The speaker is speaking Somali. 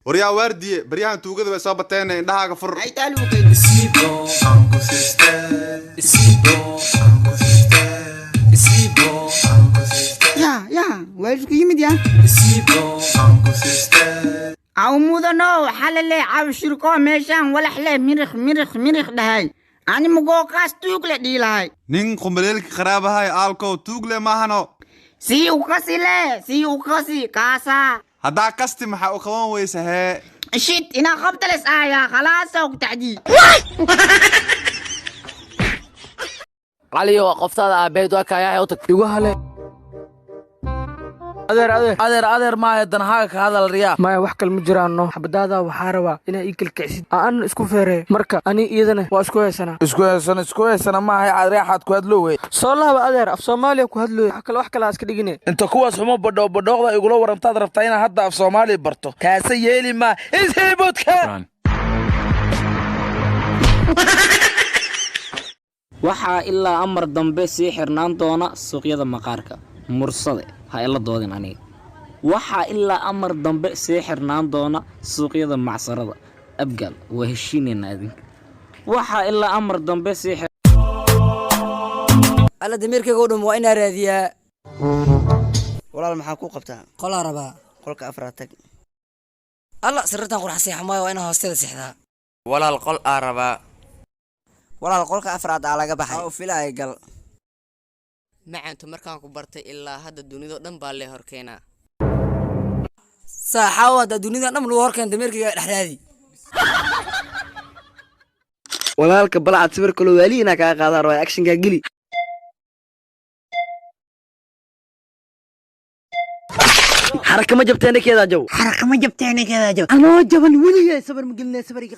وريا واردي بريان توجد بسابتين إنها كفر أي تعالوا كده سيبو أنكو سيستر سيبو أنكو سيستر سيبو أنكو سيستر يا ويش يمد يا سيبو أنكو سيستر أو مودنو حل لي عاو شركو ميشان ولا حلا مرخ دهاي أنا مجو كاس توكل دي لاي نين قنبليلك خرابة هاي آلكو توجل ما هنو سي وكاسي كاسا هدا كستي محا وخوان ويسهي شيت إنا خبط الإسعايا خلاص وقتعدي علي وقفت هذا بيت وكايا يوتك يوهله adeer maahe danahaaga ka hadal riyaa maya wax kale ma jiraano xabadaada waxaa rabaa inaa ii kalkicsid aan isku feeree marka ani iyadana waa isku heesana maahay cadreexaad ku hadlo wey soo laaba adeer af soomaaliya ku hadlooy wax kale iska dhigine inta kuwaas xumo badhooqda igula warantaad rabtaa inaad hadda af soomaaliya barto kaasa yeeli maa ishiibudka waxaa ilaa amar dambe sii xirnaan doona suuqyada maqaarka mursade ha ila doodin aniga waxaa ilaa amar dambe sii xirnaan doona suuqyada macsarada abgaal waa heshiinayna adinka waxaa ilaa amar dambe sii alla dameerkayga u dhum waa inaa raadiyaa walaal maxaa ku qabtaa qolaa rabaa qolka afraad tag alla sirritan qurx seexa maayo waa inaa hoosteeda seexdaa walaal qol aa rabaa walaal qolka afraad aa laga baxay oo filaay gal macantu markaan ku bartay ilaa hadda dunida dhan baa lee horkeenaa saaxaawo hadda dunida dhan lagu horkeen dameerkayga dhexraadi walaalka balcad sawir kale waali inaa kaa qaadaan waa actionka geli حركة ما جبتيني كذا جو anoo jaban weligay sabar ma gelinay sabariga